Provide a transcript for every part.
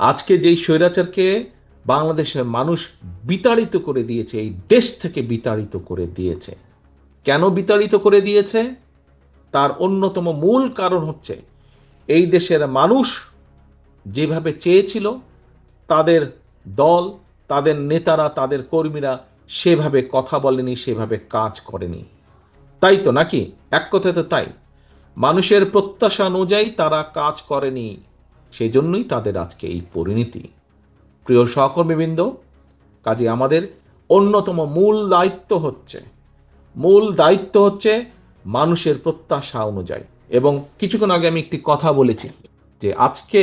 আজকে যেই স্বৈরাচারকে বাংলাদেশের মানুষ বিতাড়িত করে দিয়েছে, এই দেশ থেকে বিতাড়িত করে দিয়েছে। কেন বিতাড়িত করে দিয়েছে? তার অন্যতম মূল কারণ হচ্ছে এই দেশের মানুষ যেভাবে চেয়েছিল, তাদের দল, তাদের নেতারা, তাদের কর্মীরা সেভাবে কথা বলেনি, সেভাবে কাজ করেনি। তাই তো নাকি? এক কথায় তো তাই। মানুষের প্রত্যাশা অনুযায়ী তারা কাজ করেনি, সেই জন্যই তাদের আজকে এই পরিণতি। প্রিয় সহকর্মীবৃন্দ, কাজে আমাদের অন্যতম মূল দায়িত্ব হচ্ছে মানুষের প্রত্যাশা অনুযায়ী। এবং কিছুক্ষণ আগে আমি একটি কথা বলেছি যে আজকে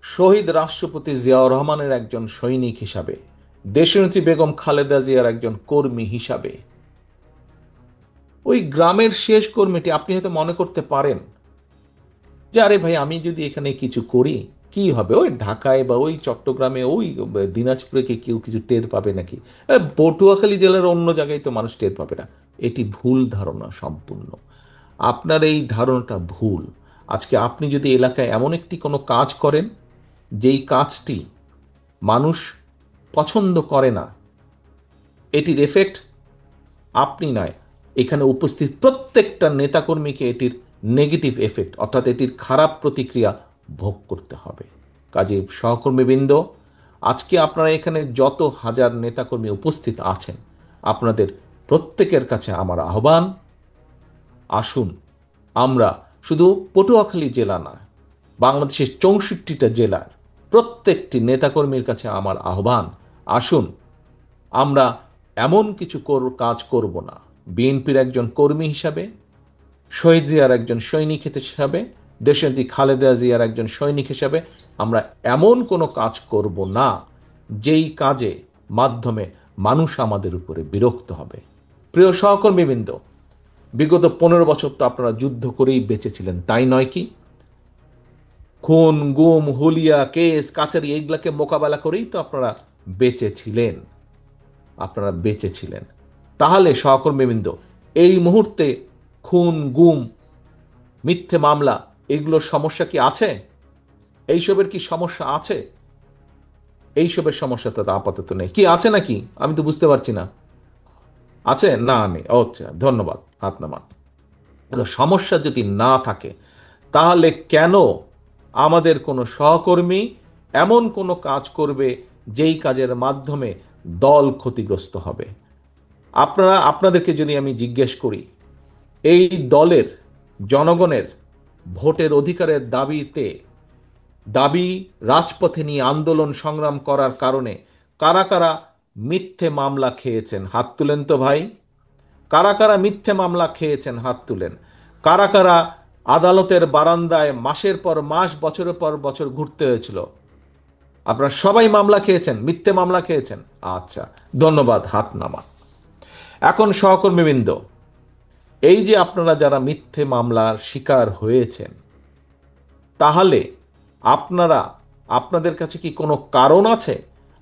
শহীদ রাষ্ট্রপতি জিয়াউর রহমানের একজন সৈনিক হিসাবে, দেশনেত্রী বেগম খালেদা জিয়ার একজন কর্মী হিসাবে, ওই গ্রামের শেষ কর্মীটি, আপনি হয়তো মনে করতে পারেন যে আরে ভাই, আমি যদি এখানে কিছু করি কি হবে, ওই ঢাকায় বা ওই চট্টগ্রামে ওই দিনাজপুরে কি কেউ কিছু টের পাবে নাকি? পটুয়াখালী জেলার অন্য জায়গায় তো মানুষ টের পাবে না। এটি ভুল ধারণা সম্পূর্ণ। আপনার এই ধারণাটা ভুল। আজকে আপনি যদি এলাকায় এমন একটি কোনো কাজ করেন যেই কাজটি মানুষ পছন্দ করে না, এটির এফেক্ট আপনি নয়, এখানে উপস্থিত প্রত্যেকটা নেতাকর্মীকে এটির নেগেটিভ এফেক্ট, অর্থাৎ এটির খারাপ প্রতিক্রিয়া ভোগ করতে হবে। কাজে সহকর্মীবৃন্দ, আজকে আপনারা এখানে যত হাজার নেতাকর্মী উপস্থিত আছেন, আপনাদের প্রত্যেকের কাছে আমার আহ্বান, আসুন আমরা শুধু পটুয়াখালী জেলা না, বাংলাদেশের 64টা জেলার প্রত্যেকটি নেতাকর্মীর কাছে আমার আহ্বান, আসুন আমরা এমন কিছু কাজ করব না, বিএনপির একজন কর্মী হিসাবে, শহীদ জিয়ার একজন সৈনিক হিসাবে, দেশনেত্রী খালেদা জিয়ার একজন সৈনিক হিসাবে আমরা এমন কোনো কাজ করব না যেই কাজে মাধ্যমে মানুষ আমাদের উপরে বিরক্ত হবে। প্রিয় সহকর্মীবৃন্দ, বিগত 15 বছর তো আপনারা যুদ্ধ করেই বেঁচেছিলেন, তাই নয় কি? খুন, গুম, হুলিয়া, কেস, কাচারি এইগুলাকে মোকাবেলা করেই তো আপনারা বেঁচেছিলেন। তাহলে সহকর্মীবৃন্দ, এই মুহূর্তে খুন, গুম, মিথ্যে মামলা, এগুলোর সমস্যা কি আছে? এইসবের কি সমস্যা আছে? এইসবের সমস্যা তো আপাতত নেই। কি আছে নাকি? আমি তো বুঝতে পারছি না। আছে না? নেই? আচ্ছা, ধন্যবাদ, হাত নামান। সমস্যা যদি না থাকে, তাহলে কেন আমাদের কোনো সহকর্মী এমন কোনো কাজ করবে যেই কাজের মাধ্যমে দল ক্ষতিগ্রস্ত হবে? আপনাদেরকে যদি আমি জিজ্ঞেস করি, এই দলের জনগণের ভোটের অধিকারের দাবি রাজপথে নিয়ে আন্দোলন সংগ্রাম করার কারণে কারা কারা মিথ্যে মামলা খেয়েছেন? হাত তুলেন তো ভাই। কারা কারা মিথ্যে মামলা খেয়েছেন? হাত তুলেন। কারা কারা আদালতের বারান্দায় মাসের পর মাস, বছরের পর বছর ঘুরতে হয়েছিল? আপনারা সবাই মামলা খেয়েছেন, মিথ্যে মামলা খেয়েছেন। আচ্ছা, ধন্যবাদ, হাত নামা। এখন সহকর্মীবৃন্দ, এই যে আপনারা যারা মিথ্যে মামলার শিকার হয়েছেন, তাহলে আপনাদের কাছে কি কোনো কারণ আছে?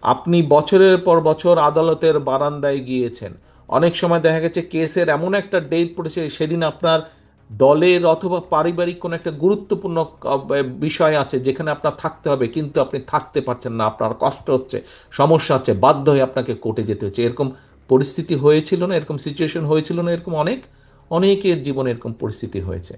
আপনি বছরের পর বছর আদালতের বারান্দায় গিয়েছেন, অনেক সময় দেখা গেছে কেসের এমন একটা ডেট পড়েছে, সেদিন আপনার দলের অথবা পারিবারিক কোনো একটা গুরুত্বপূর্ণ বিষয় আছে যেখানে আপনার থাকতে হবে, কিন্তু আপনি থাকতে পারছেন না, আপনার কষ্ট হচ্ছে, সমস্যা হচ্ছে, বাধ্য হয়ে আপনাকে কোর্টে যেতে হচ্ছে। এরকম পরিস্থিতি হয়েছিল না? এরকম সিচুয়েশন হয়েছিল না? এরকম অনেকের জীবনে এরকম পরিস্থিতি হয়েছে।